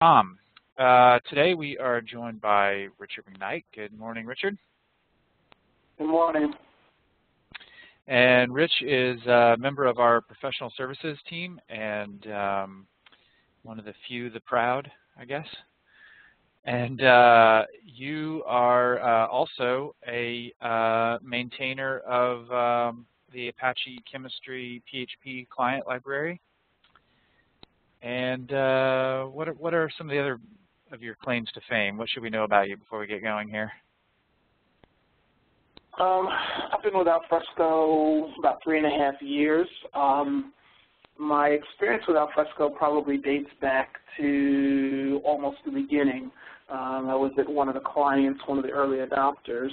Tom. Today we are joined by Richard McKnight. Good morning, Richard. Good morning. And Rich is a member of our professional services team and one of the few, the proud, I guess. And you are also a maintainer of the Apache Chemistry PHP client library. And what are some of the other of your claims to fame? What should we know about you before we get going here? I've been with Alfresco about 3.5 years. My experience with Alfresco probably dates back to almost the beginning. I was at one of the clients, one of the early adopters.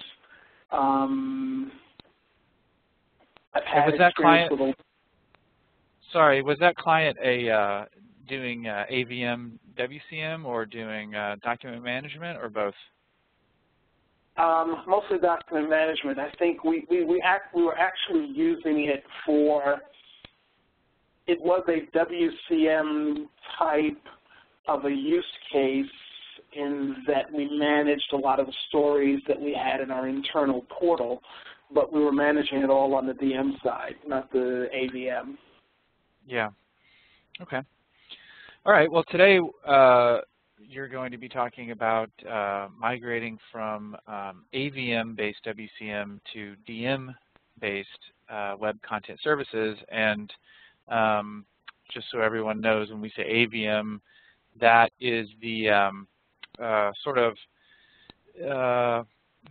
I've had was that client? With sorry, was that client doing AVM WCM or doing document management or both? Mostly document management. I think we were actually using it for. It was a WCM type of a use case in that we managed a lot of the stories that we had in our internal portal, but we were managing it all on the DM side, not the AVM. Yeah. Okay. All right. Well, today you're going to be talking about migrating from AVM-based WCM to DM-based web content services. And just so everyone knows, when we say AVM, that is the sort of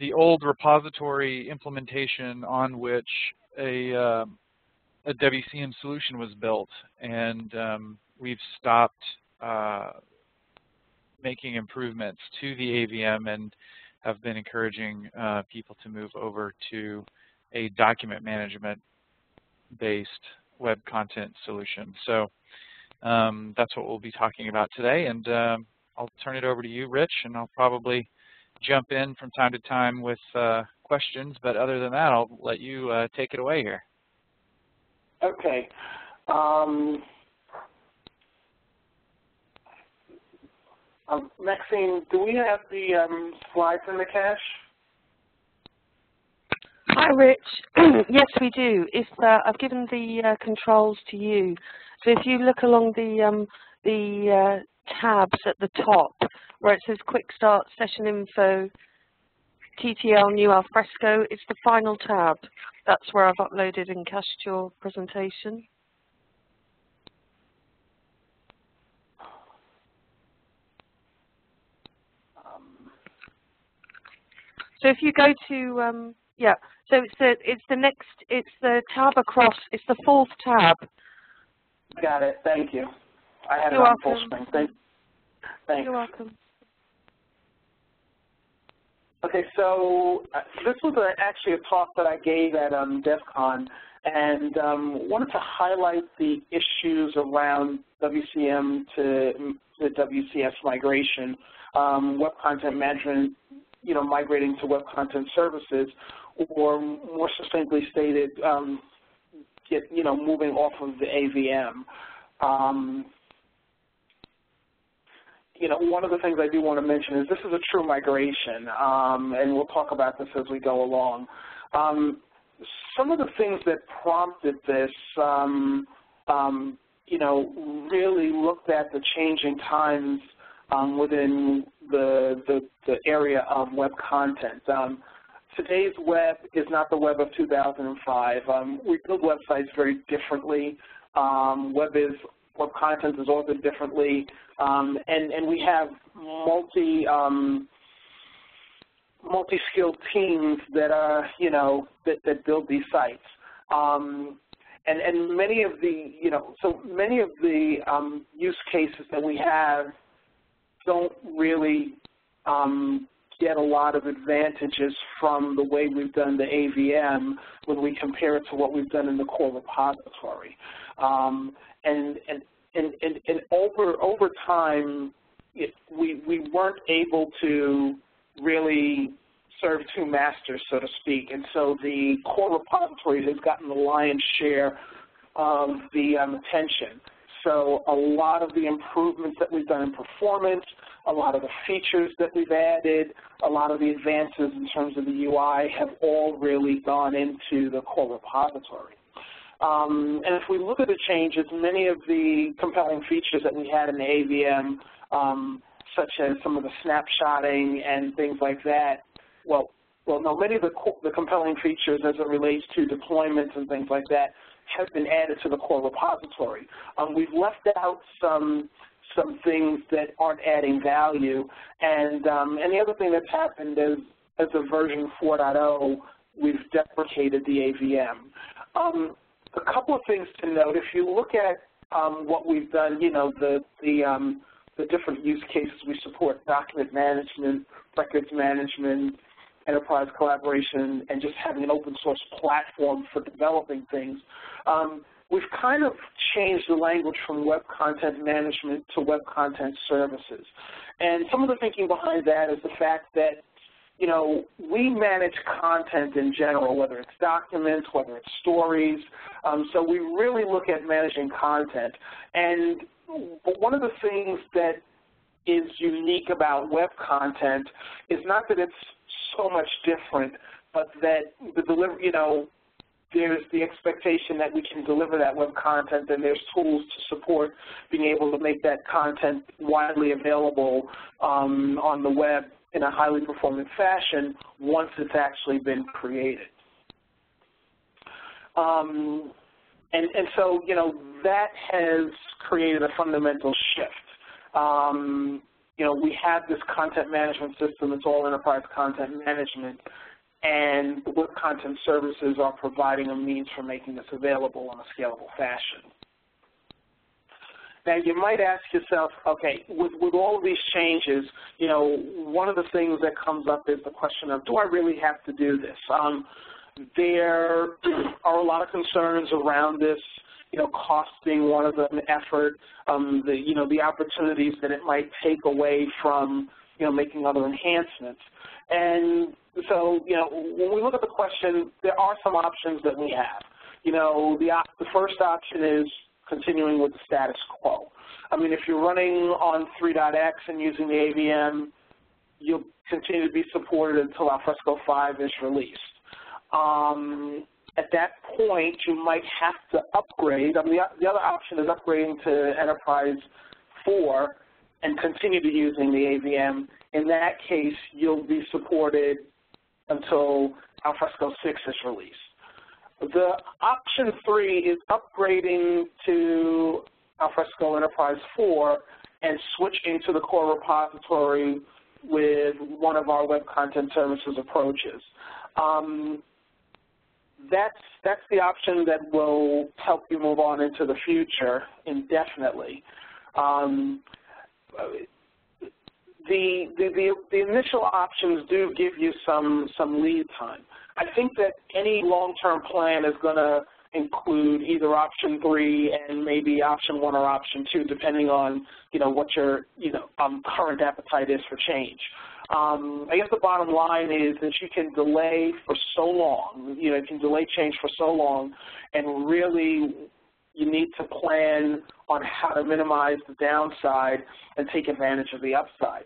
the old repository implementation on which a WCM solution was built, and we've stopped making improvements to the AVM and have been encouraging people to move over to a document management based web content solution. So that's what we'll be talking about today, and I'll turn it over to you, Rich, and I'll probably jump in from time to time with questions, but other than that, I'll let you take it away here. Okay. Maxine, do we have the slides in the cache? Hi, Rich. Yes, we do. I've given the controls to you. So if you look along the tabs at the top where it says Quick Start, Session Info, TTL, New Alfresco, it's the final tab. That's where I've uploaded and cached your presentation. So if you go to yeah, so it's the tab across. It's the 4th tab. Got it. Thank you. I had You're it on welcome. full screen. Thanks. You're welcome. Okay, so this was actually a talk that I gave at DEF CON, and wanted to highlight the issues around WCM to the WCS migration, web content management, migrating to web content services, or more succinctly stated, moving off of the AVM. One of the things I do want to mention is this is a true migration, and we'll talk about this as we go along. Some of the things that prompted this, really looked at the changing times within the area of web content. Today's web is not the web of 2005. We build websites very differently. Web content is authored differently, and we have multi-skilled teams that are that build these sites. And many of the many of the use cases that we have don't really get a lot of advantages from the way we've done the AVM when we compare it to what we've done in the core repository. And over time, we weren't able to really serve two masters, so to speak, and so the core repository has gotten the lion's share of the attention. So a lot of the improvements that we've done in performance, a lot of the features that we've added, a lot of the advances in terms of the UI have all really gone into the core repository. And if we look at the changes, many of the compelling features that we had in the AVM, such as some of the snapshotting and things like that, many of the compelling features as it relates to deployments and things like that have been added to the core repository. We've left out some things that aren't adding value, and the other thing that's happened is, as of version 4.0, we've deprecated the AVM. A couple of things to note: if you look at what we've done, the different use cases we support: document management, records management, enterprise collaboration, and just having an open source platform for developing things. We've kind of changed the language from web content management to web content services. And some of the thinking behind that is the fact that, we manage content in general, whether it's documents, whether it's stories. So we really look at managing content. But one of the things that is unique about web content is not that it's so much different, but that the delivery, there's the expectation that we can deliver that web content, and there's tools to support being able to make that content widely available on the web in a highly performant fashion once it's actually been created. And so, that has created a fundamental shift. We have this content management system. It's all enterprise content management, and the web content services are providing a means for making this available in a scalable fashion. Now, you might ask yourself, okay, with all of these changes, one of the things that comes up is the question of, do I really have to do this? There are a lot of concerns around this, cost being one of them, effort, the opportunities that it might take away from, making other enhancements. And so, when we look at the question, there are some options that we have. The first option is continuing with the status quo. I mean, if you're running on 3.x and using the AVM, you'll continue to be supported until Alfresco 5 is released. At that point, you might have to upgrade. I mean, the other option is upgrading to Enterprise 4 and continue to using the AVM. In that case, you'll be supported until Alfresco 6 is released. The option 3 is upgrading to Alfresco Enterprise 4 and switching to the core repository with one of our web content services approaches. That's the option that will help you move on into the future indefinitely. The initial options do give you some lead time. I think that any long-term plan is going to include either option 3 and maybe option 1 or option 2, depending on what your current appetite is for change. I guess the bottom line is that you can delay for so long. You can delay change for so long, and really you need to plan on how to minimize the downside and take advantage of the upside.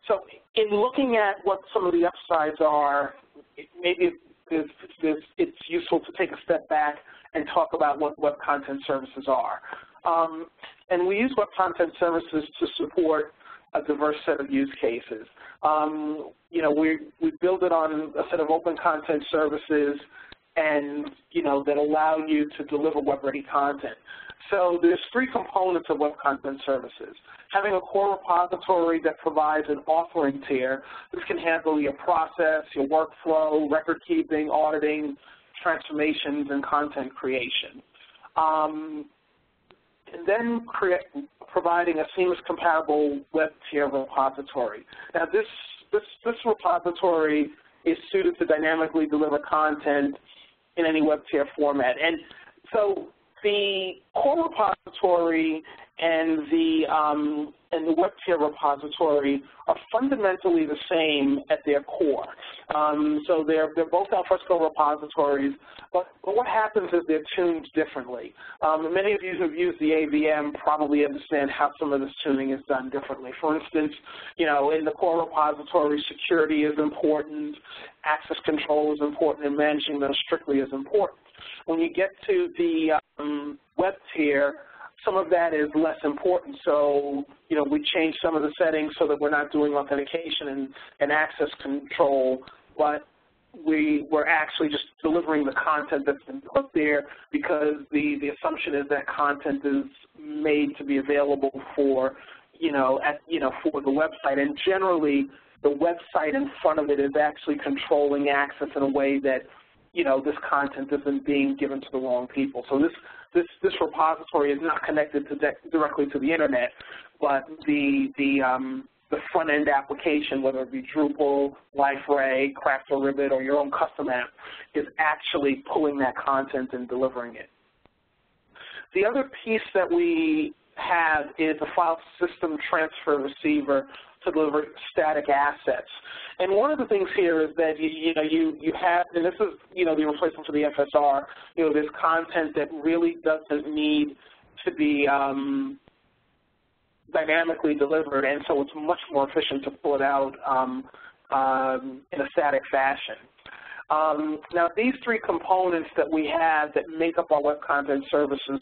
So in looking at what some of the upsides are, maybe it's useful to take a step back and talk about what web content services are. And we use web content services to support a diverse set of use cases. We build it on a set of open content services and, that allow you to deliver web-ready content. So there's 3 components of web content services. Having a core repository that provides an authoring tier. This can handle your process, your workflow, record keeping, auditing, transformations, and content creation. And then providing a seamless compatible web tier repository. Now this repository is suited to dynamically deliver content in any web tier format. And so the core repository and the web tier repository are fundamentally the same at their core. So they're both Alfresco repositories, but what happens is they're tuned differently. Many of you who've used the AVM probably understand how some of this tuning is done differently. For instance, you know, in the core repository, security is important, access control is important, and managing those strictly is important. When you get to the web tier, some of that is less important, so you know, we change some of the settings so that we're not doing authentication and access control, but we're actually just delivering the content that's been put there because the assumption is that content is made to be available for, for the website, and generally the website in front of it is actually controlling access in a way that, you know, this content isn't being given to the wrong people. So this repository is not connected directly to the internet, but the front-end application, whether it be Drupal, LifeRay, Craft or Ribbit, or your own custom app, is actually pulling that content and delivering it. The other piece that we have is a file system transfer receiver to deliver static assets. And one of the things here is that you have, and this is the replacement for the FSR. There's content that really doesn't need to be dynamically delivered, and so it's much more efficient to pull it out in a static fashion. Now, these three components that we have that make up our Web Content Services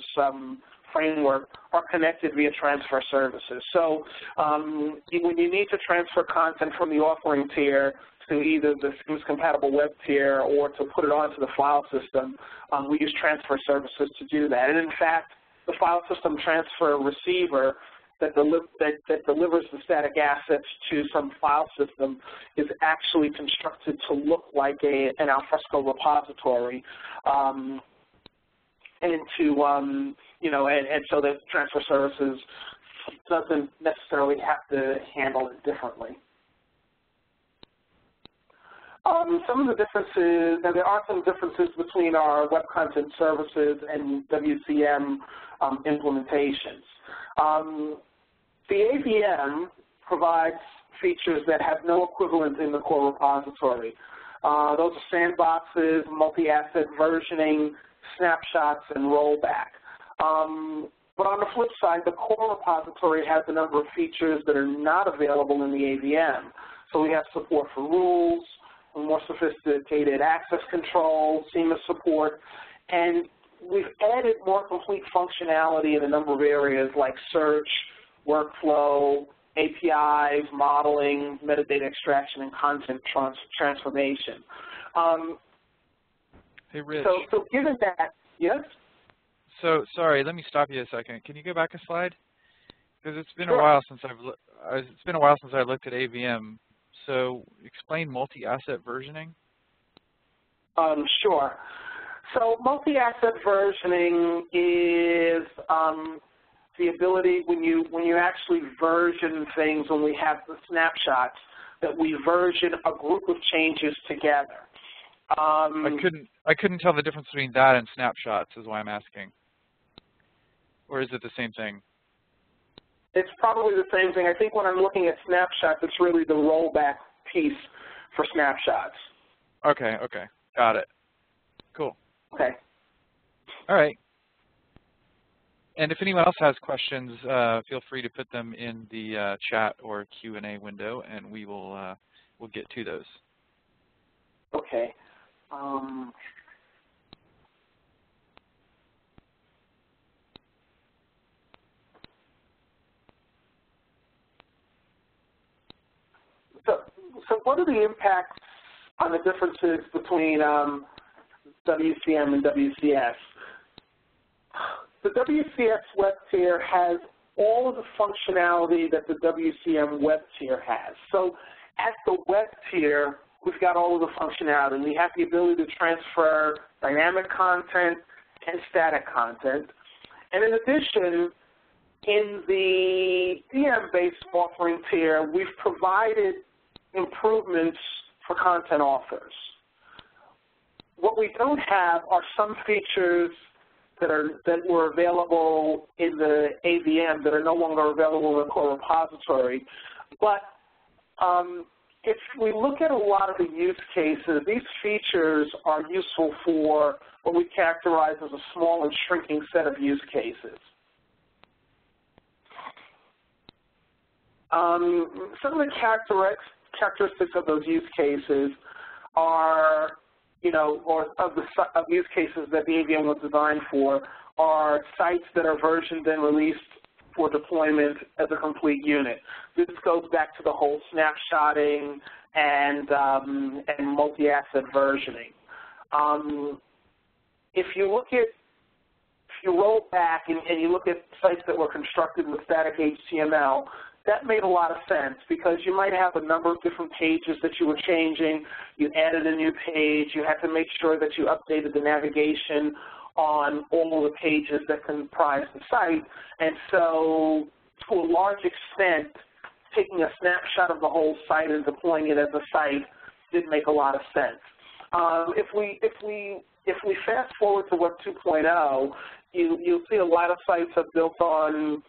framework are connected via transfer services. So when you need to transfer content from the offering tier to either the SIMS-compatible web tier or to put it onto the file system, we use transfer services to do that. And in fact, the file system transfer receiver that delivers the static assets to some file system is actually constructed to look like an Alfresco repository, and so that transfer services doesn't necessarily have to handle it differently. Some of the differences, now there are some differences between our Web Content Services and WCM implementations. The AVM provides features that have no equivalent in the core repository. Those are sandboxes, multi-asset versioning, snapshots, and rollback. But on the flip side, the core repository has a number of features that are not available in the AVM. So we have support for rules, more sophisticated access control, seamless support, and we've added more complete functionality in a number of areas like search, workflow, APIs, modeling, metadata extraction, and content transformation. Hey, Rich. So given that, yes? So sorry, let me stop you a second. Can you go back a slide? Because it's been Sure. a while since I've looked at AVM. So explain multi-asset versioning. Sure. So multi-asset versioning is the ability when you actually version things, when we have the snapshots, that we version a group of changes together. I couldn't tell the difference between that and snapshots is why I'm asking. Or is it the same thing? It's probably the same thing. I think when I'm looking at snapshots, it's really the rollback piece for snapshots. Okay, got it. Cool. Okay. All right. And if anyone else has questions, feel free to put them in the chat or Q&A window, and we will we'll get to those. Okay. So what are the impacts on the differences between WCM and WCS? The WCS web tier has all of the functionality that the WCM web tier has. So at the web tier, we've got all of the functionality. We have the ability to transfer dynamic content and static content. And in addition, in the DM-based offering tier, we've provided improvements for content authors. What we don't have are some features that were available in the AVM that are no longer available in the core repository. But if we look at a lot of the use cases, these features are useful for what we characterize as a small and shrinking set of use cases. Some of the characteristics of those use cases are, or of use cases that the AVM was designed for, are sites that are versioned and released for deployment as a complete unit. This goes back to the whole snapshotting and multi-asset versioning. If you roll back and you look at sites that were constructed with static HTML, that made a lot of sense because you might have a number of different pages that you were changing. You added a new page. You had to make sure that you updated the navigation on all the pages that comprise the site. And so, to a large extent, taking a snapshot of the whole site and deploying it as a site did make a lot of sense. If we fast forward to Web 2.0, you'll see a lot of sites are built on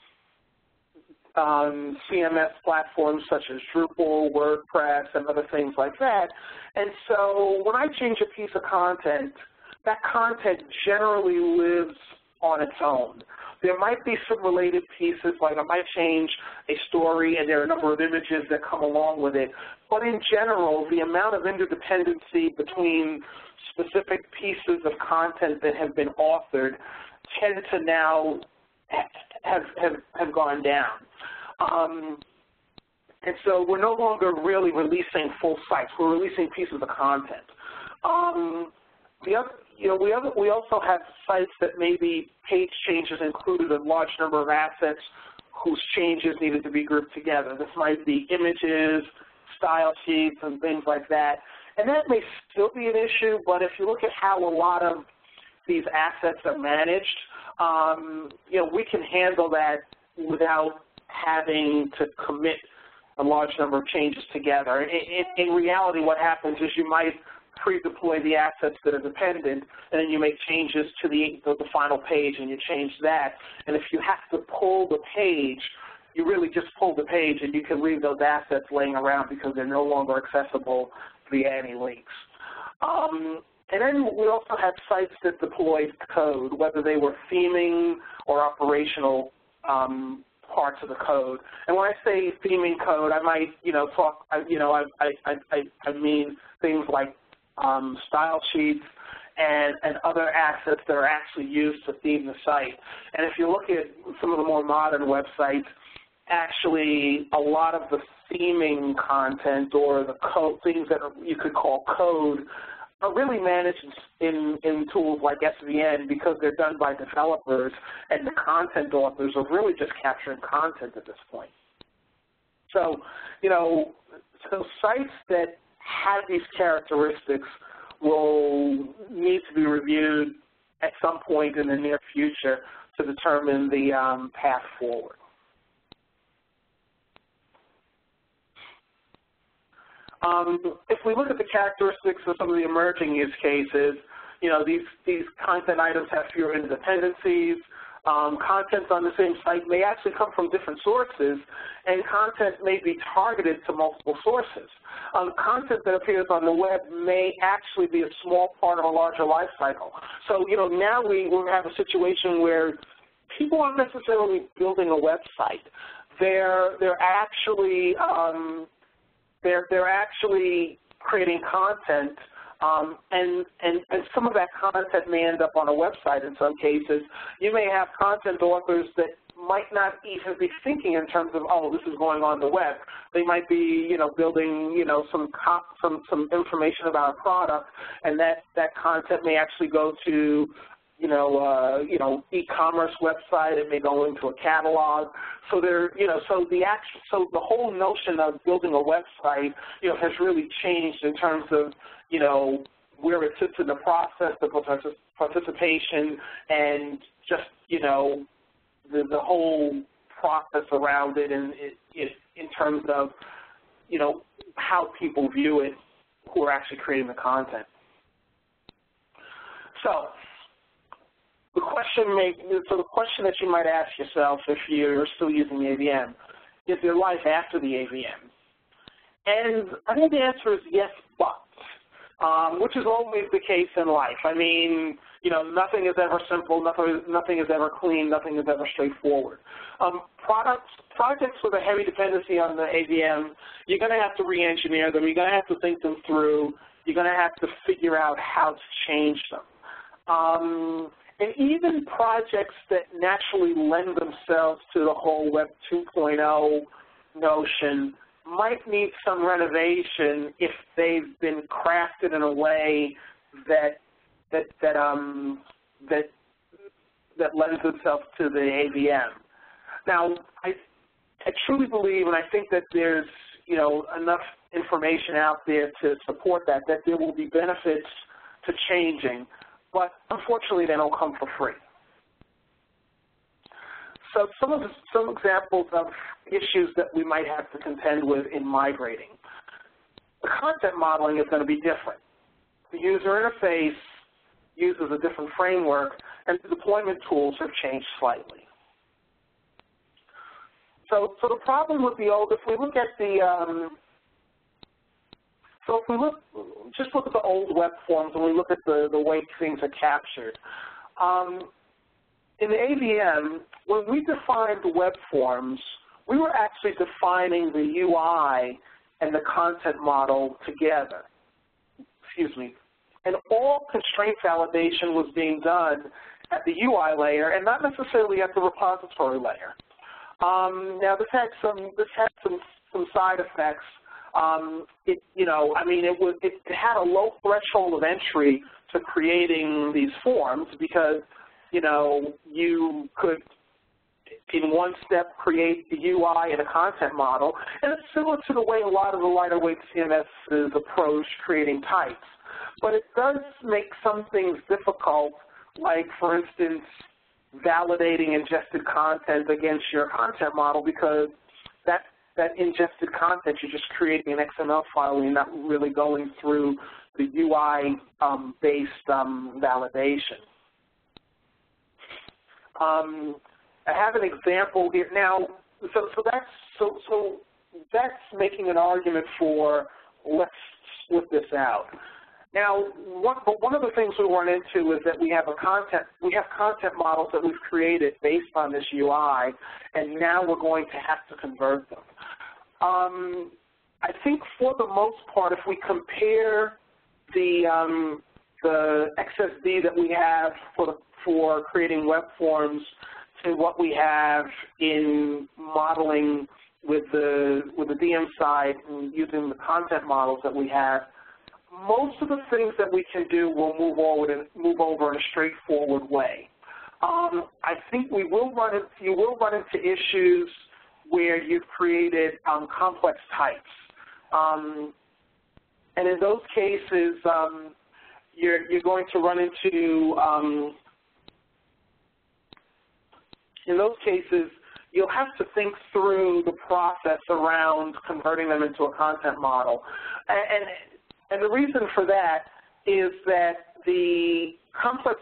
CMS platforms such as Drupal, WordPress, and other things like that. And so when I change a piece of content, that content generally lives on its own. There might be some related pieces, like I might change a story and there are a number of images that come along with it. But in general, the amount of interdependency between specific pieces of content that have been authored tend to now have gone down. And so we're no longer really releasing full sites. We're releasing pieces of content. We also have sites that maybe page changes included a large number of assets whose changes needed to be grouped together. This might be images, style sheets, and things like that. And that may still be an issue, but if you look at how a lot of these assets are managed, we can handle that without having to commit a large number of changes together. In reality, what happens is you might pre-deploy the assets that are dependent, and then you make changes to the final page, and you change that. And if you have to pull the page, you really just pull the page, and you can leave those assets laying around because they're no longer accessible via any links. And then we also have sites that deployed code, whether they were theming or operational parts of the code. And when I say theming code, I might, I mean things like style sheets and other assets that are actually used to theme the site. And if you look at some of the more modern websites, actually a lot of the theming content or the code, things that you could call code, are really managed in tools like SVN because they're done by developers, and the content authors are really just capturing content at this point. So, so sites that have these characteristics will need to be reviewed at some point in the near future to determine the path forward. If we look at the characteristics of some of the emerging use cases, these content items have fewer interdependencies. Content on the same site may actually come from different sources, and content may be targeted to multiple sources. Content that appears on the web may actually be a small part of a larger life cycle. So, now we have a situation where people aren't necessarily building a website. They're actually creating content, and some of that content may end up on a website in some cases. You may have content authors that might not even be thinking in terms of, oh, this is going on the web. They might be, building, some information about a product, and that content may actually go to, e-commerce website. It may go into a catalog. So so the whole notion of building a website, has really changed in terms of, where it sits in the process, the participation, and just, the whole process around it, and in terms of, how people view it who are actually creating the content. So, the question that you might ask yourself if you're still using the AVM, is there life after the AVM? And I think the answer is yes, but, which is always the case in life. I mean, you know, nothing is ever simple, nothing is ever clean, nothing is ever straightforward. Projects with a heavy dependency on the AVM, you're going to have to re-engineer them, you're going to have to think them through, you're going to have to figure out how to change them. And even projects that naturally lend themselves to the whole Web 2.0 notion might need some renovation if they've been crafted in a way that lends itself to the AVM. Now, I truly believe, and I think that there's, you know, enough information out there to support that there will be benefits to changing, but unfortunately they don't come for free. So some examples of issues that we might have to contend with in migrating. The content modeling is going to be different. The user interface uses a different framework, and the deployment tools have changed slightly. So the problem with the old, if we look at the, just look at the old web forms and we look at the way things are captured. In the AVM, when we defined the web forms, we were actually defining the UI and the content model together. Excuse me. And all constraint validation was being done at the UI layer and not necessarily at the repository layer. Now this had some side effects. It had a low threshold of entry to creating these forms because, you know, you could in one step create the UI and a content model, and it's similar to the way a lot of the lighter weight CMSs approach creating types. But it does make some things difficult, like, for instance, validating ingested content against your content model, because that ingested content, you're just creating an XML file and you're not really going through the UI-based validation. I have an example here now. So that's making an argument for let's split this out. Now, one of the things we run into is that we have content models that we've created based on this UI, and now we're going to have to convert them. I think for the most part, if we compare the XSD that we have for creating web forms to what we have in modeling with the DM side and using the content models that we have, most of the things that we can do will move over in a straightforward way. I think you will run into issues where you've created complex types, and in those cases, you're going to run into in those cases, you'll have to think through the process around converting them into a content model. And the reason for that is that the complex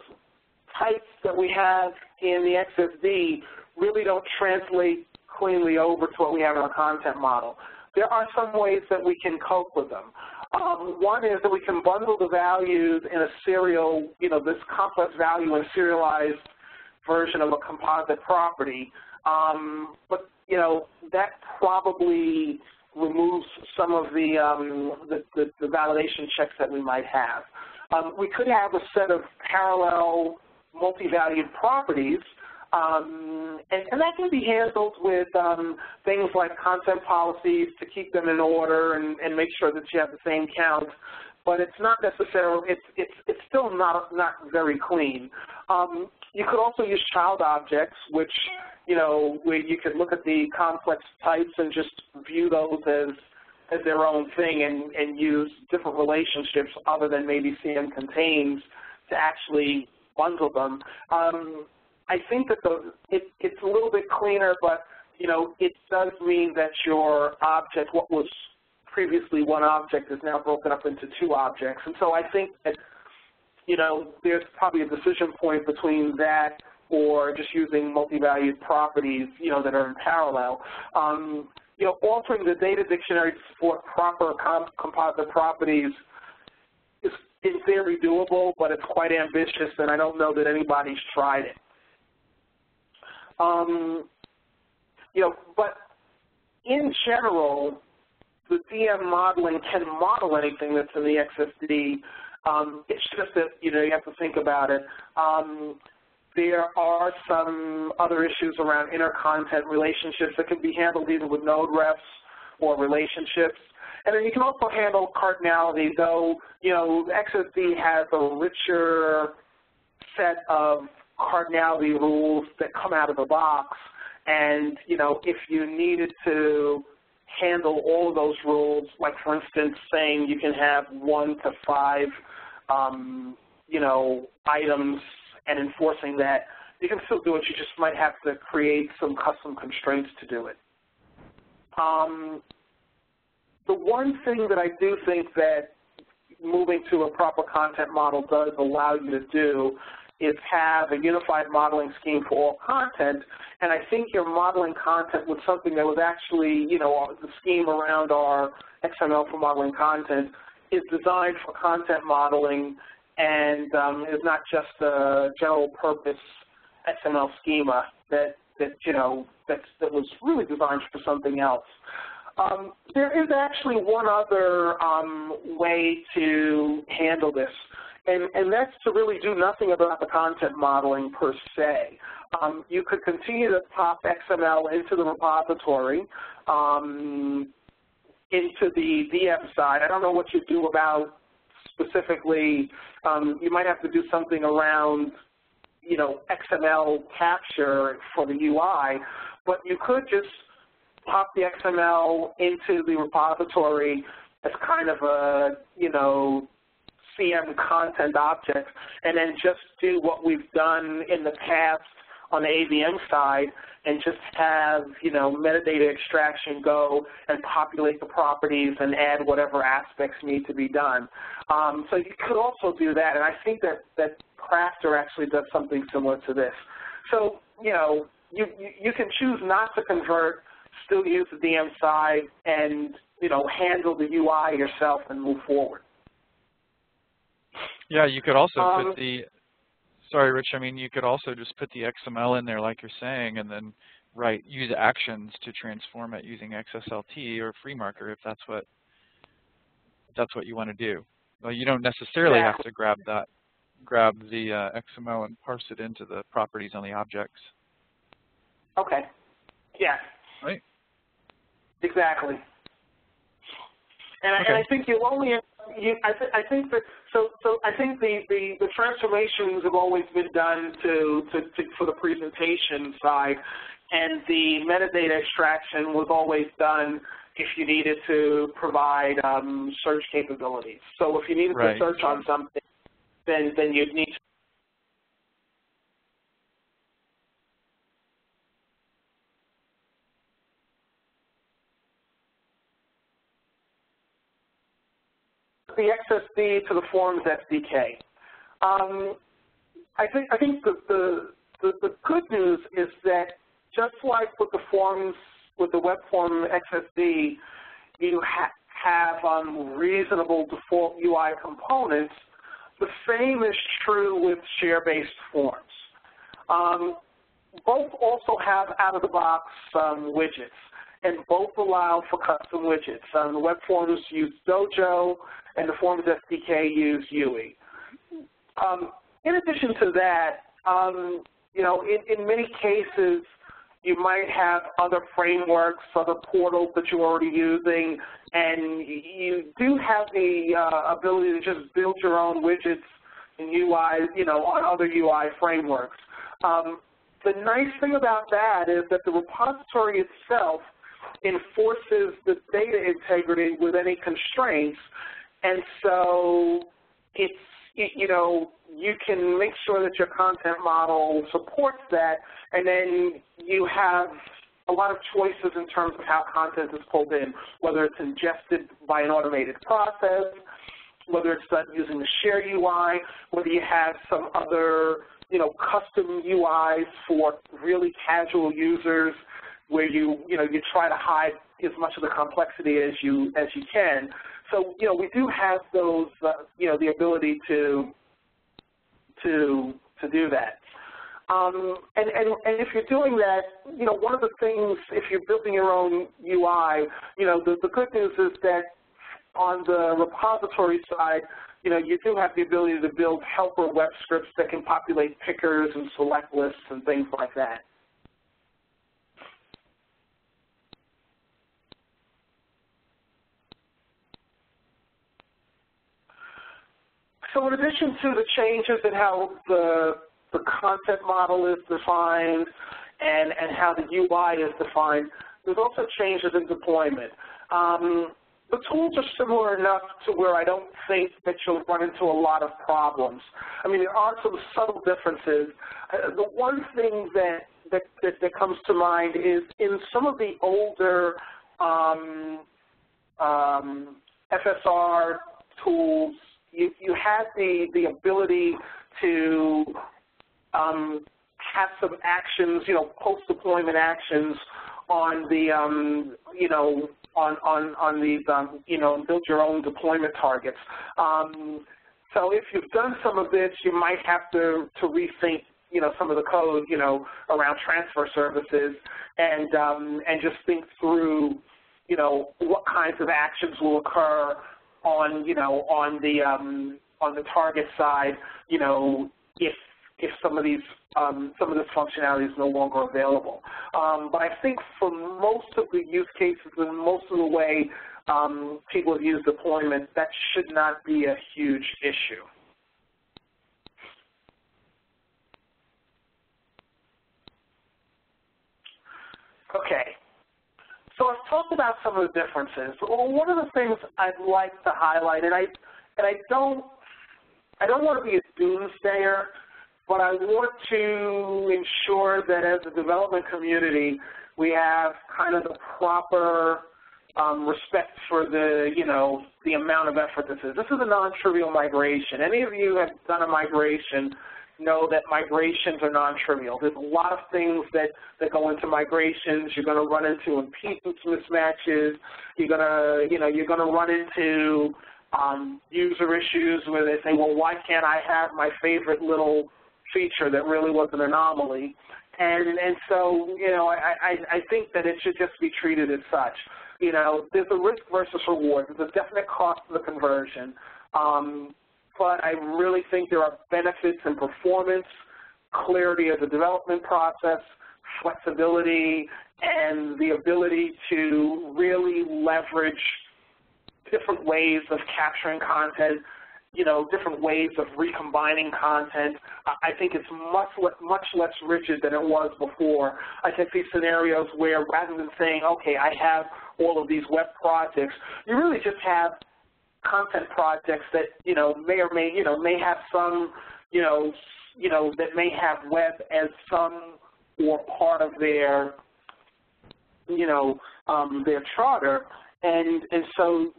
types that we have in the XSD really don't translate cleanly over to what we have in our content model. There are some ways that we can cope with them. One is that we can bundle the values in a serial, this complex value in a serialized version of a composite property. But, that probably removes some of the validation checks that we might have. We could have a set of parallel multi-valued properties, and that can be handled with things like content policies to keep them in order and make sure that you have the same count. But it's not necessarily, it's still not very clean. You could also use child objects, which, where you could look at the complex types and just view those as their own thing and use different relationships other than maybe CM contains to actually bundle them. I think that it's a little bit cleaner, but, it does mean that your object, what was previously one object, is now broken up into two objects. And so I think that there's probably a decision point between that or just using multi-valued properties, that are in parallel. Altering the data dictionary to support proper composite properties is in theory doable, but it's quite ambitious, and I don't know that anybody's tried it. But in general, the DM modeling can model anything that's in the XSD. It's just that, you have to think about it. There are some other issues around inter-content relationships that can be handled either with node refs or relationships. And then you can also handle cardinality, though, the XSD has a richer set of cardinality rules that come out of the box. And, if you needed to handle all of those rules, like, for instance, saying you can have 1 to 5, items and enforcing that, you can still do it. You just might have to create some custom constraints to do it. The one thing that I do think that moving to a proper content model does allow you to do is have a unified modeling scheme for all content, and I think you're modeling content with something that was actually, the scheme around our XML for modeling content is designed for content modeling and is not just a general purpose XML schema that was really designed for something else. There is actually one other way to handle this, and that's to really do nothing about the content modeling per se. You could continue to pop XML into the repository, into the VM side. I don't know what you do about specifically. You might have to do something around, XML capture for the UI, but you could just pop the XML into the repository as kind of a, CM content object, and then just do what we've done in the past on the AVM side and just have, metadata extraction go and populate the properties and add whatever aspects need to be done. So you could also do that, and I think that Crafter actually does something similar to this. So, you can choose not to convert, still use the DM side, and, handle the UI yourself and move forward. Yeah, you could also put the, sorry, Rich, you could also just put the XML in there like you're saying, and then use actions to transform it using XSLT or FreeMarker if that's what you want to do. Well, you don't necessarily have to grab the XML and parse it into the properties on the objects. Okay. Yeah. Right. Exactly. And I think you'll only. I think that I think the transformations have always been done for the presentation side, and the metadata extraction was always done if you needed to provide search capabilities. So if you needed to search on something, then you'd need to. The XSD to the Forms SDK. I think the good news is that just like with the Forms, with the Web Form XSD, you have reasonable default UI components. The same is true with share-based forms. Both also have out-of-the-box widgets, and both allow for custom widgets. The Web Forms use Dojo, and the Forms SDK use UI. In addition to that, in many cases, you might have other frameworks, other portals that you're already using, and you do have the ability to just build your own widgets and UI, on other UI frameworks. The nice thing about that is that the repository itself enforces the data integrity with any constraints, and so it's, you can make sure that your content model supports that, and then you have a lot of choices in terms of how content is pulled in, whether it's ingested by an automated process, whether it's done using the share UI, whether you have some other, custom UIs for really casual users where you try to hide as much of the complexity as you can. So, we do have those, the ability to do that. And if you're doing that, one of the things, if you're building your own UI, the good news is that on the repository side, you do have the ability to build helper web scripts that can populate pickers and select lists and things like that. So in addition to the changes in how the content model is defined and how the UI is defined, there's also changes in deployment. The tools are similar enough to where I don't think that you'll run into a lot of problems. I mean, there are some subtle differences. The one thing that comes to mind is in some of the older FSR tools, you had the ability to have some actions, post-deployment actions on the, on these, build your own deployment targets. So if you've done some of this, you might have to rethink, some of the code, around transfer services and just think through, what kinds of actions will occur on, on the target side, if some of these some of this functionality is no longer available. But I think for most of the use cases and most of the way people have used deployment, that should not be a huge issue. Okay. So I've talked about some of the differences. Well, one of the things I'd like to highlight, and I don't want to be a doomsayer, but I want to ensure that as a development community, we have kind of the proper respect for the, the amount of effort this is. This is a non-trivial migration. Any of you have done a migration know that migrations are non-trivial. There's a lot of things that go into migrations. You're going to run into impedance mismatches. You're going to run into user issues where they say, well, why can't I have my favorite little feature that really was an anomaly? And so, I think that it should just be treated as such. There's a risk versus reward. There's a definite cost to the conversion. But I really think there are benefits in performance, clarity of the development process, flexibility, and the ability to really leverage different ways of capturing content, different ways of recombining content. I think it's much less rigid than it was before. I can see scenarios where rather than saying, okay, I have all of these web projects, you really just have content projects that, may or may have some, that may have web as some or part of their, their charter. And so,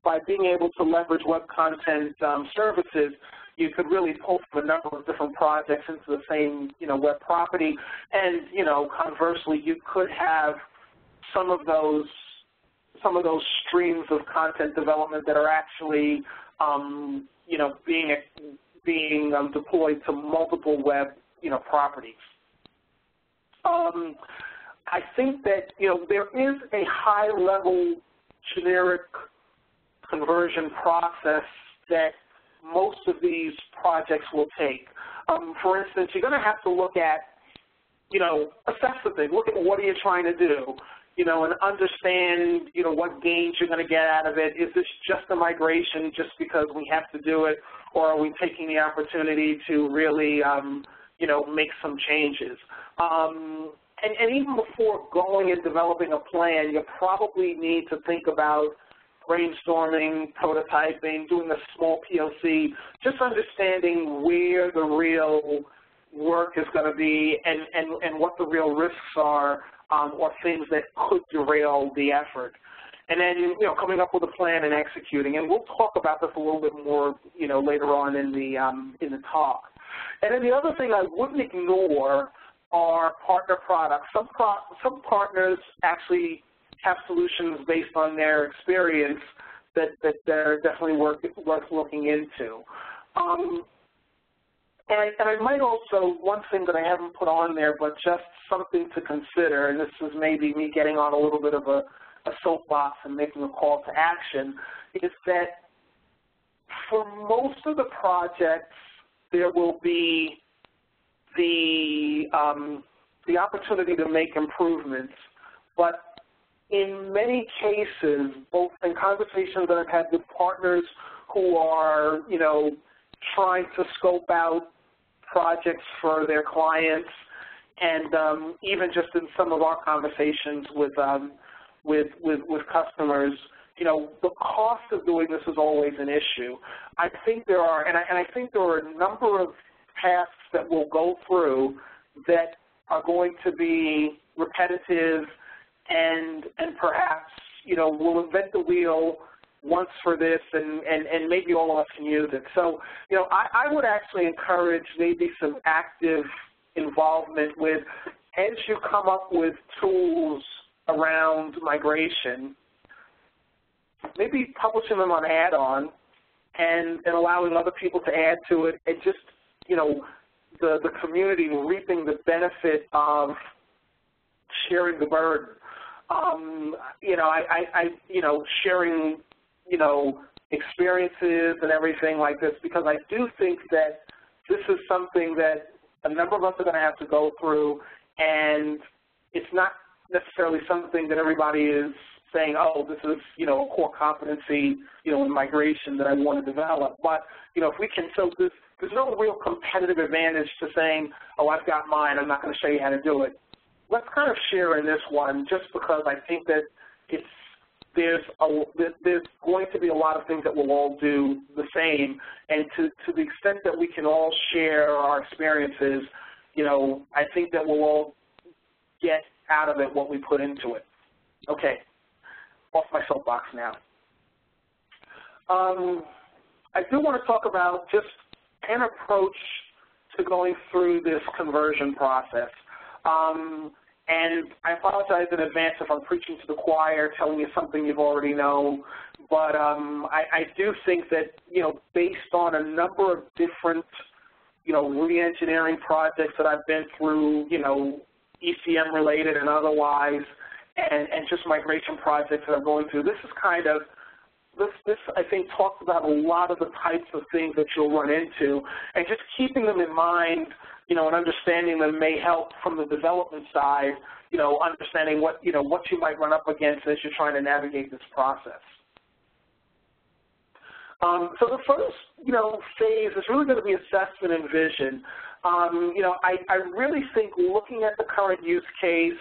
by being able to leverage web content services, you could really pull from a number of different projects into the same, web property. And, conversely, you could have some of those streams of content development that are actually, being deployed to multiple web, properties. I think that, there is a high-level generic conversion process that most of these projects will take. For instance, you're going to have to look at, assess the thing. Look at what are you trying to do, and understand, what gains you're going to get out of it. Is this just a migration just because we have to do it, or are we taking the opportunity to really, make some changes? And even before going and developing a plan, you probably need to think about brainstorming, prototyping, doing a small POC, just understanding where the real work is going to be and what the real risks are or things that could derail the effort. and then, coming up with a plan and executing. And we'll talk about this a little bit more, later on in the talk. And then the other thing I wouldn't ignore are partner products. Some partners actually have solutions based on their experience that they're definitely worth looking into. And I might also, one thing that I haven't put on there, but just something to consider, and this is maybe me getting on a little bit of a soapbox and making a call to action, is that for most of the projects, there will be the opportunity to make improvements. But in many cases, both in conversations that I've had with partners who are, trying to scope out projects for their clients, and even just in some of our conversations with customers, the cost of doing this is always an issue. I think there are, and I think there are a number of paths that we'll go through that are going to be repetitive, and perhaps, we'll invent the wheel once for this, and maybe all of us can use it. So, I would actually encourage maybe some active involvement with, as you come up with tools around migration, maybe publishing them on add-on and allowing other people to add to it, and just, the community reaping the benefit of sharing the burden. Sharing, experiences and everything like this, because I do think that this is something that a number of us are going to have to go through, and it's not necessarily something that everybody is saying, oh, this is, a core competency, in migration that I want to develop. But, if we can, so there's no real competitive advantage to saying, oh, I've got mine, I'm not going to show you how to do it. Let's kind of share in this one, just because I think that there's going to be a lot of things that we'll all do the same, and to the extent that we can all share our experiences, I think that we'll all get out of it what we put into it. Okay, off my soapbox now. I do want to talk about just an approach to going through this conversion process. And I apologize in advance if I'm preaching to the choir, telling you something you've already known, but I do think that, based on a number of different, re-engineering projects that I've been through, ECM related and otherwise, and just migration projects that I'm going through, this is kind of, this I think talks about a lot of the types of things that you'll run into, and just keeping them in mind, and understanding them may help from the development side, understanding what you might run up against as you're trying to navigate this process. So the first, phase is really going to be assessment and vision. I really think looking at the current use case,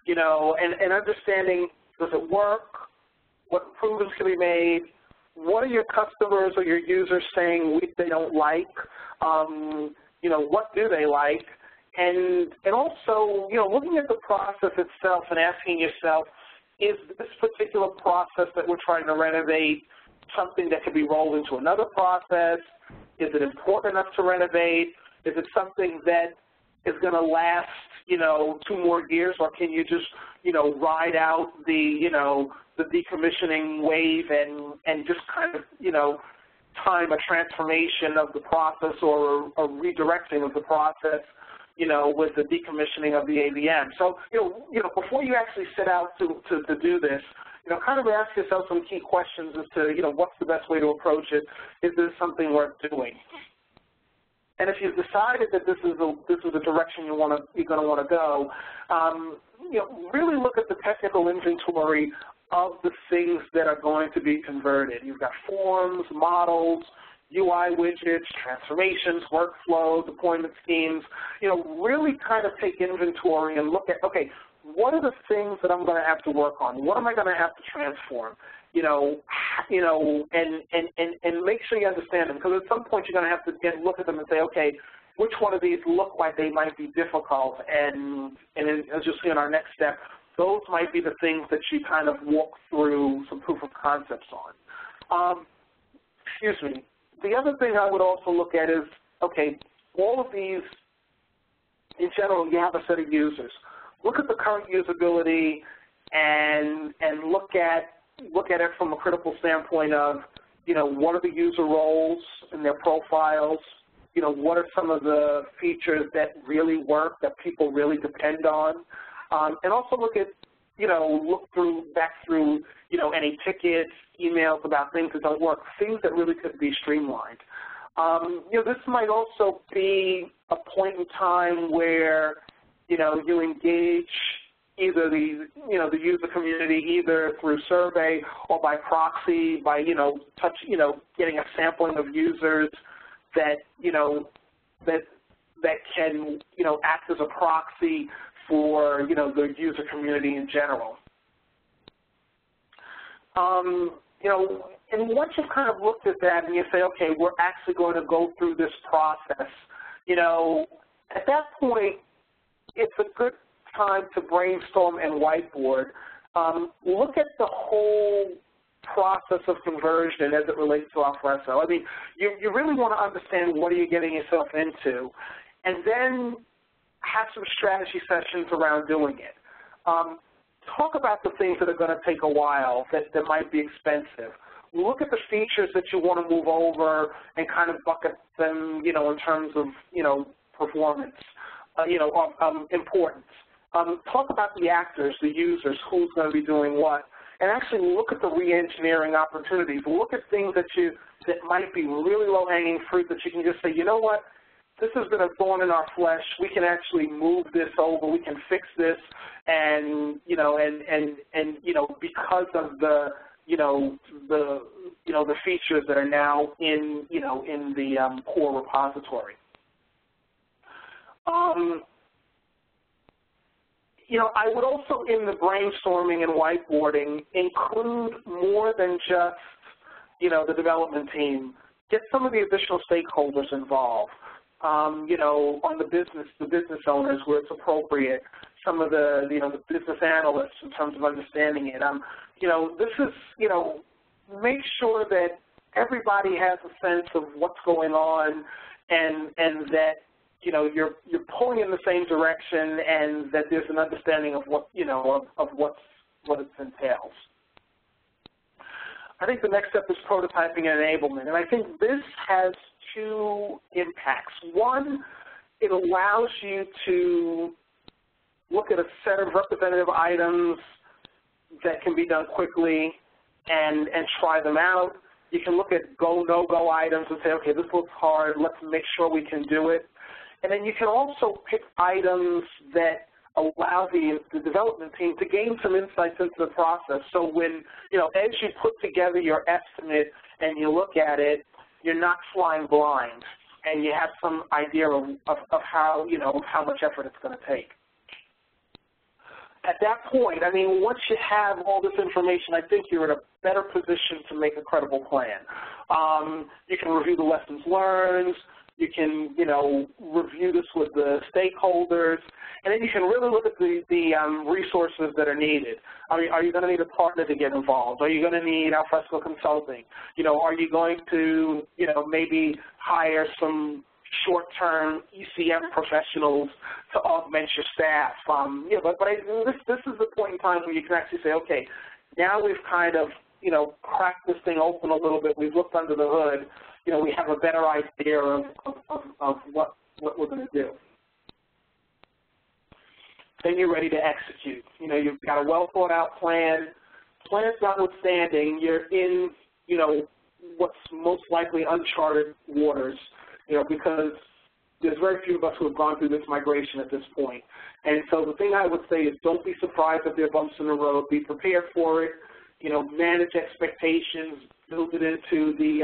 and understanding, does it work? What improvements can be made? What are your customers or your users saying they don't like? What do they like? And also, looking at the process itself and asking yourself, is this particular process that we're trying to renovate something that could be rolled into another process? Is it important enough to renovate? Is it something that is going to last, 2 more years, or can you just, ride out the decommissioning wave and just kind of, time a transformation of the process or a redirecting of the process, with the decommissioning of the AVM. So, before you actually set out to do this, kind of ask yourself some key questions as to, what's the best way to approach it? Is this something worth doing? And if you've decided that this is the direction you're going to want to go, really look at the technical inventory of the things that are going to be converted. You've got forms, models, UI widgets, transformations, workflow, deployment schemes. Really kind of take inventory and look at, okay, what are the things that I'm going to have to work on? What am I going to have to transform? And make sure you understand them, because at some point you're going to have to look at them and say, okay, which one of these look like they might be difficult, and as you'll see in our next step, those might be the things that you kind of walk through some proof of concepts on. Excuse me. The other thing I would also look at is, okay, all of these, in general, you have a set of users. Look at the current usability and look at it from a critical standpoint of, what are the user roles and their profiles? What are some of the features that really work, that people really depend on? And also look at, back through, any tickets, emails about things that don't work, things that really could be streamlined. This might also be a point in time where, you engage either the user community either through survey or by proxy, by, getting a sampling of users that, that can, act as a proxy for, the user community in general. And once you've kind of looked at that and you say, okay, we're actually going to go through this process, at that point, it's a good time to brainstorm and whiteboard. Look at the whole process of conversion as it relates to Alfresco. I mean, you really want to understand what are you getting yourself into, and then have some strategy sessions around doing it. Talk about the things that are going to take a while, that might be expensive. Look at the features that you want to move over and kind of bucket them, in terms of, performance, importance. Talk about the actors, the users, who's going to be doing what, and actually look at the re-engineering opportunities. Look at things that might be really low-hanging fruit that you can just say, you know what, this has been a thorn in our flesh. We can actually move this over. We can fix this, and because of the the features that are now in in the core repository. I would also, in the brainstorming and whiteboarding, include more than just, the development team. Get some of the additional stakeholders involved. On the business owners where it's appropriate. Some of the, the business analysts in terms of understanding it. This is, make sure that everybody has a sense of what's going on, and that you're pulling in the same direction, and that there's an understanding of what what it entails. I think the next step is prototyping and enablement, and I think this has two impacts. One, it allows you to look at a set of representative items that can be done quickly and try them out. You can look at go, no-go items and say, okay, this looks hard, let's make sure we can do it. And then you can also pick items that allow the development team to gain some insights into the process. So when, as you put together your estimate and you look at it, you're not flying blind, and you have some idea of how, how much effort it's going to take. At that point, I mean, once you have all this information, I think you're in a better position to make a credible plan. You can review the lessons learned. You can, review this with the stakeholders, and then you can really look at the resources that are needed. Are you going to need a partner to get involved? Are you going to need Alfresco consulting? Are you going to, maybe hire some short-term ECM professionals to augment your staff? This is the point in time where you can actually say, okay, now we've kind of, cracked this thing open a little bit. We've looked under the hood. We have a better idea of what we're going to do. Then you're ready to execute. You've got a well-thought-out plan. Plans notwithstanding, you're in, what's most likely uncharted waters, because there's very few of us who have gone through this migration at this point. And so the thing I would say is don't be surprised if there are bumps in the road. Be prepared for it. Manage expectations. Build it into the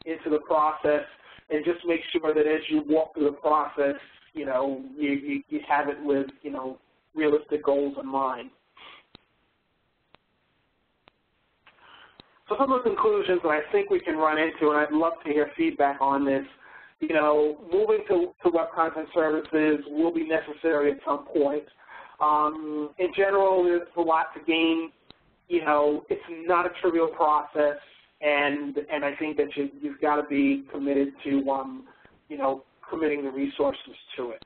into the process, and just make sure that as you walk through the process, you have it with realistic goals in mind. So some of the conclusions that I think we can run into, and I'd love to hear feedback on this, moving to web content services will be necessary at some point. In general, there's a lot to gain. It's not a trivial process, and I think that you've got to be committed to, committing the resources to it.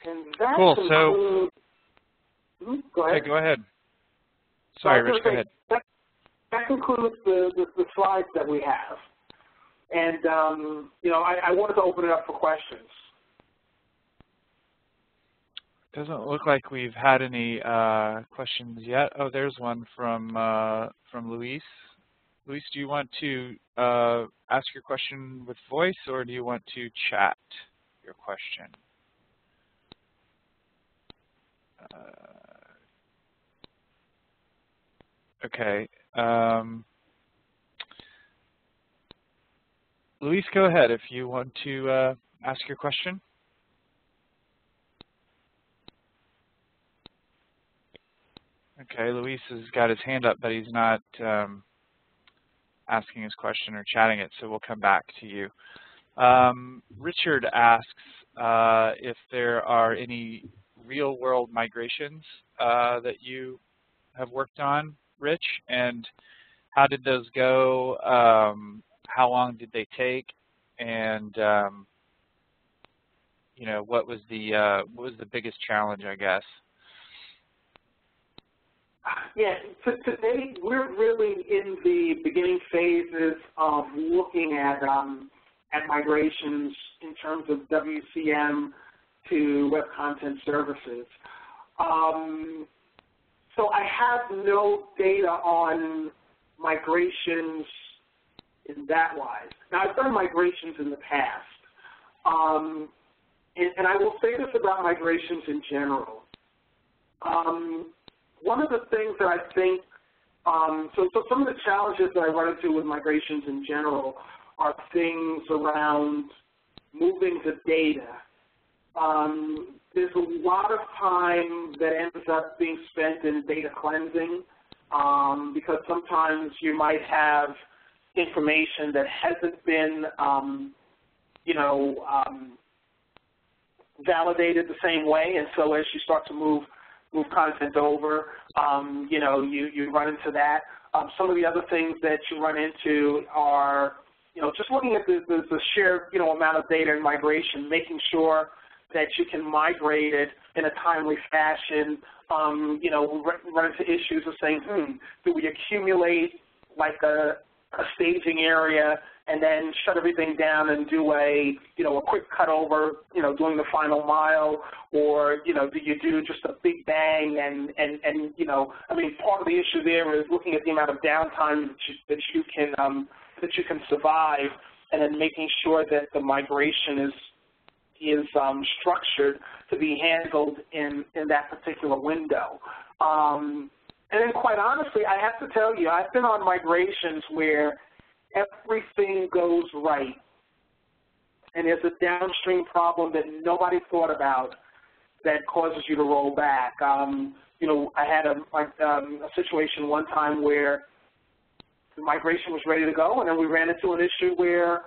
And that cool. concludes, go ahead. Okay, go ahead. Sorry, Rich, go ahead. That concludes the slides that we have. And, I wanted to open it up for questions. Doesn't look like we've had any questions yet. Oh, there's one from Luis. Luis, do you want to ask your question with voice, or do you want to chat your question? Okay. Luis, go ahead if you want to ask your question. Okay, Luis has got his hand up, but he's not asking his question or chatting it, so we'll come back to you. Richard asks if there are any real-world migrations that you have worked on, Rich, and how did those go? How long did they take? And what was the biggest challenge, I guess? Yeah, today we're really in the beginning phases of looking at migrations in terms of WCM to web content services. So I have no data on migrations in that wise. Now, I've done migrations in the past. And I will say this about migrations in general. One of the things that I think, so some of the challenges that I run into with migrations in general are things around moving the data. There's a lot of time that ends up being spent in data cleansing because sometimes you might have information that hasn't been, validated the same way, and so as you start to move content over, you run into that. Some of the other things that you run into are, just looking at the sheer, amount of data in migration, making sure that you can migrate it in a timely fashion. We run into issues of saying, do we accumulate like a staging area and then shut everything down and do a quick cut over, doing the final mile, or, do you do just a big bang and part of the issue there is looking at the amount of downtime that you can survive, and then making sure that the migration is structured to be handled in that particular window. And then quite honestly, I have to tell you, I've been on migrations where everything goes right, and there's a downstream problem that nobody thought about that causes you to roll back. I had a situation one time where the migration was ready to go, and then we ran into an issue where,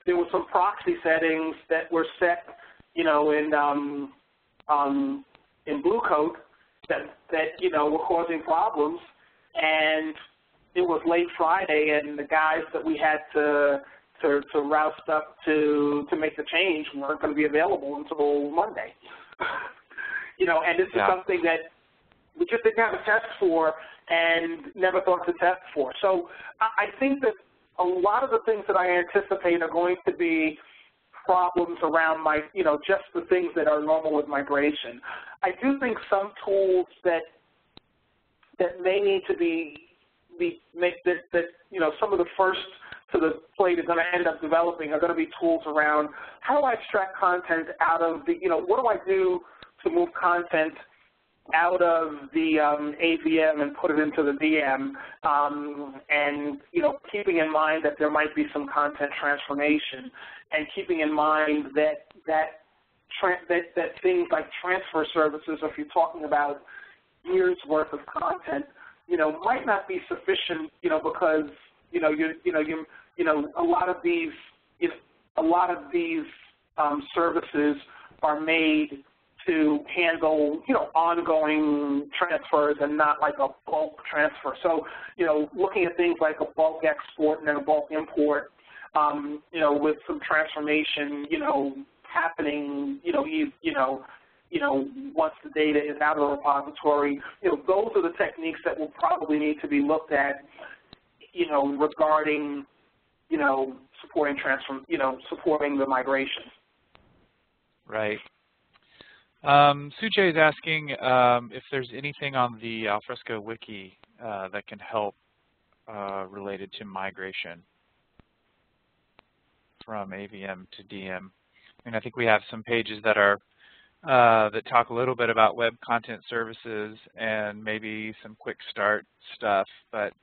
there were some proxy settings that were set, in Blue Coat that were causing problems, and it was late Friday, and the guys that we had to route stuff to make the change weren't going to be available until Monday. And this is something that we just didn't have a test for and never thought to test for. So I think that a lot of the things that I anticipate are going to be problems around just the things that are normal with migration. I do think some tools that may need to be some of the first to the plate is going to end up developing are going to be tools around how do I extract content out of what do I do to move content out of the AVM and put it into the VM, and keeping in mind that there might be some content transformation, and keeping in mind that things like transfer services, if you're talking about years worth of content, might not be sufficient, because a lot of these services are made to handle, ongoing transfers and not like a bulk transfer. So, looking at things like a bulk export and then a bulk import, with some transformation, happening, once the data is out of the repository, those are the techniques that will probably need to be looked at, regarding, supporting the migration. Right. Sujay is asking if there's anything on the Alfresco wiki that can help related to migration from AVM to DM. I think we have some pages that are that talk a little bit about web content services and maybe some quick start stuff, but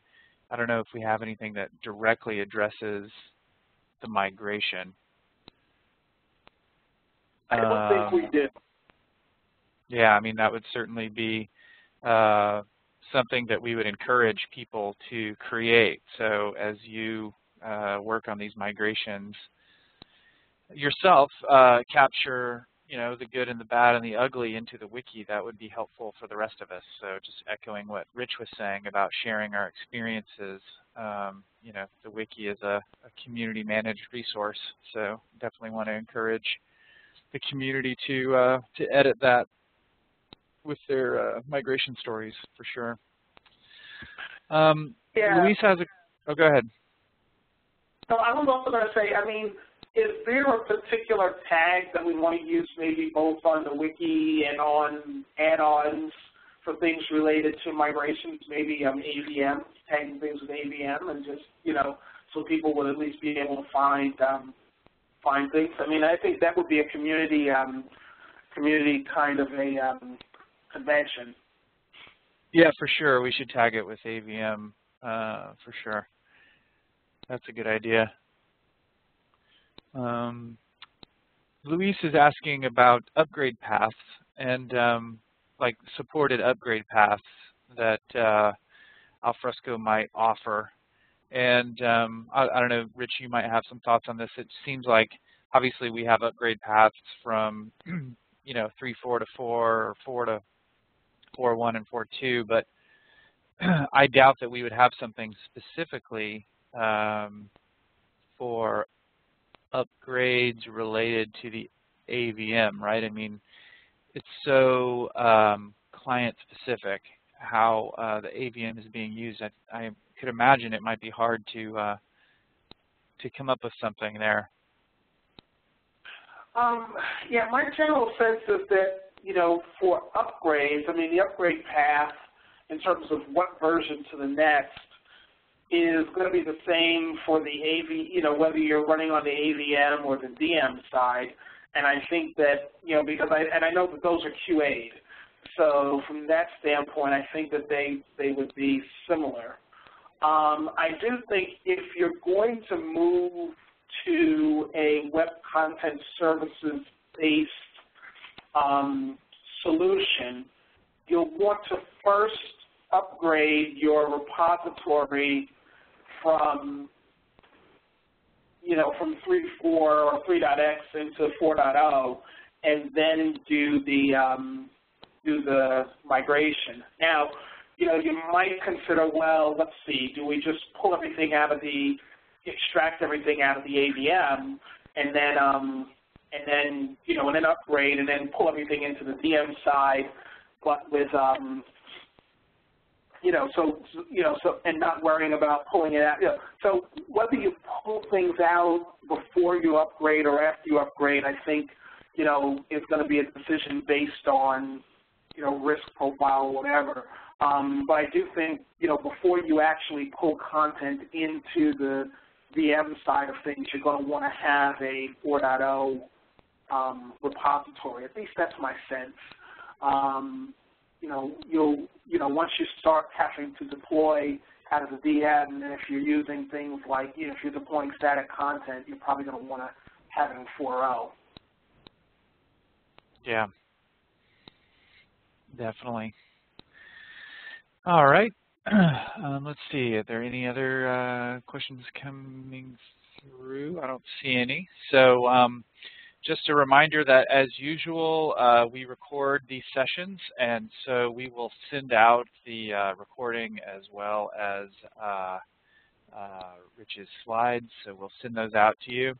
I don't know if we have anything that directly addresses the migration. I don't think we did. Yeah, that would certainly be something that we would encourage people to create. So as you work on these migrations yourself, capture the good and the bad and the ugly into the wiki. That would be helpful for the rest of us. So just echoing what Rich was saying about sharing our experiences, the wiki is a community managed resource. So definitely want to encourage the community to edit that with their migration stories for sure. Yeah. Luis has oh, go ahead. So I was also going to say, is there a particular tag that we want to use maybe both on the wiki and on add-ons for things related to migrations, maybe AVM, tagging things with AVM, and just, so people would at least be able to find things? I think that would be a community kind of a convention. Yeah, for sure. We should tag it with AVM for sure. That's a good idea. Luis is asking about upgrade paths and like supported upgrade paths that Alfresco might offer. And I don't know, Rich, you might have some thoughts on this. It seems like obviously we have upgrade paths from 3.4 to 4 or 4 to 4.1 and 4.2, but I doubt that we would have something specifically for upgrades related to the AVM, right? It's so client specific how the AVM is being used. I could imagine it might be hard to come up with something there. Yeah, my general sense is that, for upgrades, the upgrade path in terms of what version to the next is going to be the same for the AV, whether you're running on the AVM or the DM side. And I think that, because I know that those are QA'd. So from that standpoint, I think that they would be similar. I do think if you're going to move to a web content services-based solution, you'll want to first upgrade your repository from 3.4 or 3.x into 4.0, and then do the migration. Now, you might consider, well, let's see, do we just pull everything out of extract everything out of the AVM, and then upgrade, and then pull everything into the DM side, but with and not worrying about pulling it out. So whether you pull things out before you upgrade or after you upgrade, I think, is going to be a decision based on, risk profile or whatever. But I do think, before you actually pull content into the VM side of things, you're going to want to have a 4.0 repository. At least that's my sense. Once you start having to deploy out of the DM, and if you're using things like, if you're deploying static content, you're probably going to want to have it in 4.0. Yeah, definitely. All right. Let's see. Are there any other questions coming through? I don't see any. So just a reminder that, as usual, we record these sessions, and so we will send out the recording as well as Rich's slides. So we'll send those out to you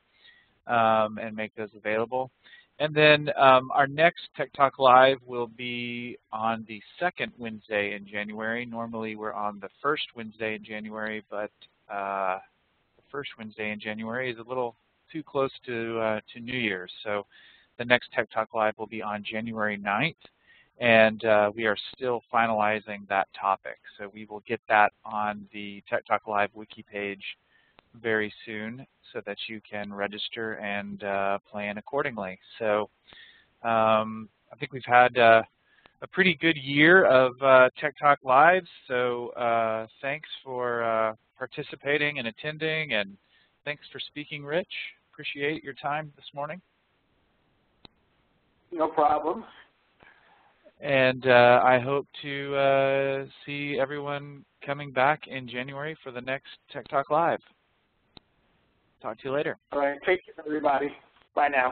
and make those available. And then our next Tech Talk Live will be on the second Wednesday in January. Normally we're on the first Wednesday in January, but the first Wednesday in January is a little too close to New Year's. So the next Tech Talk Live will be on January 9th, and we are still finalizing that topic. So we will get that on the Tech Talk Live wiki page very soon so that you can register and plan accordingly. So I think we've had a pretty good year of Tech Talk Lives, so thanks for participating and attending, and thanks for speaking, Rich. Appreciate your time this morning. No problem. And I hope to see everyone coming back in January for the next Tech Talk Live. Talk to you later. All right. Take care, everybody. Bye now.